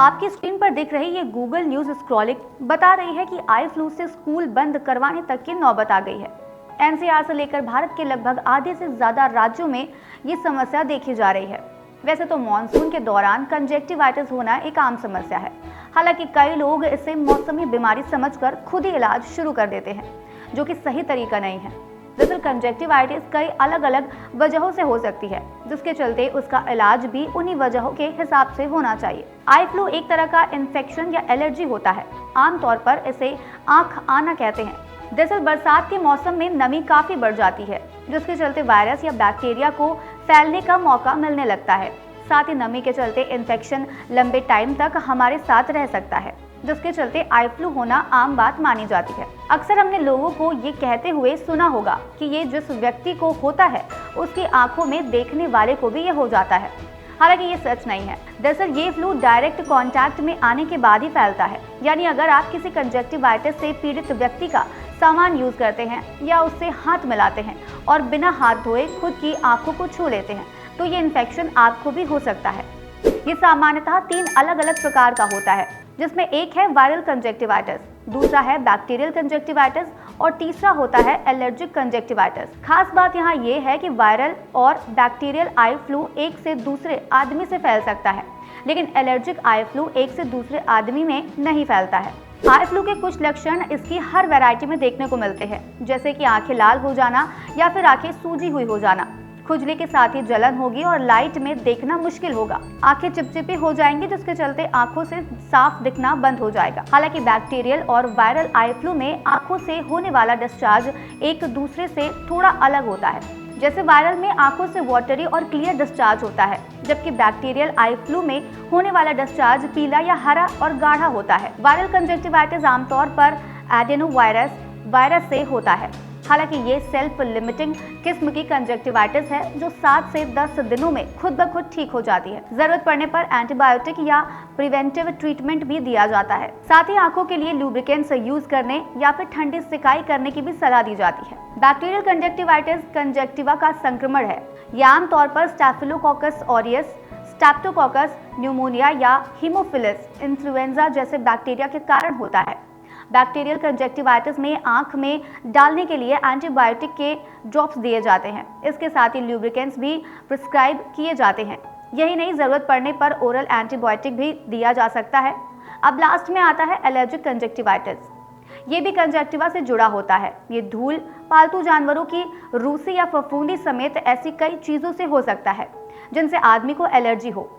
आपकी स्क्रीन पर दिख रही ये गूगल न्यूज स्क्रॉलिंग बता रही है कि आई फ्लू से स्कूल बंद करवाने तक की नौबत आ गई है। एनसीआर से लेकर भारत के लगभग आधे से ज्यादा राज्यों में ये समस्या देखी जा रही है। वैसे तो मॉनसून के दौरान कंजक्टिवाइटिस होना एक आम समस्या है। हालांकि कई लोग इसे मौसमी बीमारी समझकर खुद ही इलाज शुरू कर देते हैं, जो कि सही तरीका नहीं है। दरअसल कंजक्टिवाइटिस कई अलग अलग वजहों से हो सकती है, जिसके चलते उसका इलाज भी उन्हीं वजहों के हिसाब से होना चाहिए। आई फ्लू एक तरह का इन्फेक्शन या एलर्जी होता है। आमतौर पर इसे आंख आना कहते हैं। दरअसल बरसात के मौसम में नमी काफी बढ़ जाती है, जिसके चलते वायरस या बैक्टीरिया को फैलने का मौका मिलने लगता है। साथ ही नमी के चलते इन्फेक्शन लंबे टाइम तक हमारे साथ रह सकता है, जिसके चलते आई फ्लू होना आम बात मानी जाती है। अक्सर हमने लोगों को ये कहते हुए सुना होगा कि ये जिस व्यक्ति को होता है उसकी आंखों में देखने वाले को भी ये हो जाता है। हालांकि ये सच नहीं है। दरअसल ये फ्लू डायरेक्ट कांटेक्ट में आने के बाद ही फैलता है। यानी अगर आप किसी कंजक्टिवाइटिस से पीड़ित व्यक्ति का सामान यूज करते हैं या उससे हाथ मिलाते हैं और बिना हाथ धोए खुद की आंखों को छू लेते हैं, तो ये इन्फेक्शन आपको भी हो सकता है। ये सामान्यतः 3 अलग अलग प्रकार का होता है, जिसमें एक है वायरल कंजक्टिवाइटिस, दूसरा है बैक्टीरियल कंजक्टिवाइटिस और तीसरा होता है एलर्जिक कंजक्टिवाइटिस। खास बात यहाँ ये है कि वायरल और बैक्टीरियल आई फ्लू एक से दूसरे आदमी से फैल सकता है, लेकिन एलर्जिक आई फ्लू एक से दूसरे आदमी में नहीं फैलता है। आई फ्लू के कुछ लक्षण इसकी हर वैरायटी में देखने को मिलते हैं, जैसे कि आंखें लाल हो जाना या फिर आंखें सूजी हुई हो जाना। खुजली के साथ ही जलन होगी और लाइट में देखना मुश्किल होगा। आंखें चिपचिपी हो जाएंगी, जिसके चलते आंखों से साफ दिखना बंद हो जाएगा। हालांकि बैक्टीरियल और वायरल आई फ्लू में आंखों से होने वाला डिस्चार्ज एक दूसरे से थोड़ा अलग होता है। जैसे वायरल में आंखों से वाटरी और क्लियर डिस्चार्ज होता है, जबकि बैक्टीरियल आई फ्लू में होने वाला डिस्चार्ज पीला या हरा और गाढ़ा होता है। वायरल कंजक्टिवाइटिस आमतौर पर एडेनोवायरस वायरस से होता है। हालांकि ये सेल्फ लिमिटिंग किस्म की कंजक्टिवाइटिस है, जो 7 से 10 दिनों में खुद ब खुद ठीक हो जाती है। जरूरत पड़ने पर एंटीबायोटिक या प्रिवेंटिव ट्रीटमेंट भी दिया जाता है। साथ ही आंखों के लिए लुब्रिकेंट्स यूज करने या फिर ठंडी सिकाई करने की भी सलाह दी जाती है। बैक्टीरियल कंजक्टिवाइटिस कंजक्टिवा का संक्रमण है। यह आमतौर पर स्टैफिलोकोकस ऑरियस, स्ट्रेप्टोकोकस, न्यूमोनिया या हीमोफिलस इन्फ्लुएंजा जैसे बैक्टीरिया के कारण होता है। बैक्टीरियल कंजक्टिवाइटिस में आंख में डालने के लिए एंटीबायोटिक के ड्रॉप्स दिए जाते हैं। इसके साथ ही लुब्रिकेंट्स भी प्रिस्क्राइब किए जाते हैं। यही नहीं, जरूरत पड़ने पर ओरल एंटीबायोटिक भी दिया जा सकता है। अब लास्ट में आता है एलर्जिक कंजक्टिवाइटिस। ये भी कंजक्टिवा से जुड़ा होता है। ये धूल, पालतू जानवरों की रूसी या फफूंदी समेत ऐसी कई चीजों से हो सकता है जिनसे आदमी को एलर्जी हो।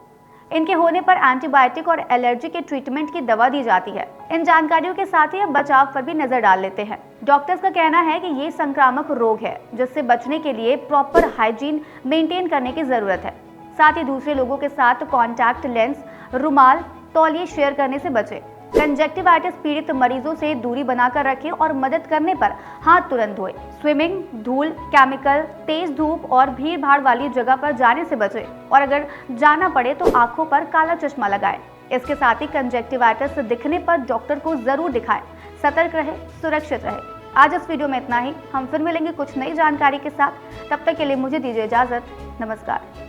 इनके होने पर एंटीबायोटिक और एलर्जी के ट्रीटमेंट की दवा दी जाती है। इन जानकारियों के साथ ही अब बचाव पर भी नजर डाल लेते हैं। डॉक्टर्स का कहना है कि ये संक्रामक रोग है, जिससे बचने के लिए प्रॉपर हाइजीन मेंटेन करने की जरूरत है। साथ ही दूसरे लोगों के साथ कॉन्टैक्ट लेंस, रुमाल, तौलिए शेयर करने से बचें। कंजक्टिवाइटिस पीड़ित मरीजों से दूरी बनाकर रखें और मदद करने पर हाथ तुरंत धोएं। स्विमिंग, धूल, केमिकल, तेज धूप और भीड़ भाड़ वाली जगह पर जाने से बचें और अगर जाना पड़े तो आंखों पर काला चश्मा लगाएं। इसके साथ ही कंजक्टिवाइटिस दिखने पर डॉक्टर को जरूर दिखाएं। सतर्क रहे, सुरक्षित रहे। आज इस वीडियो में इतना ही। हम फिर मिलेंगे कुछ नई जानकारी के साथ। तब तक के लिए मुझे दीजिए इजाजत। नमस्कार।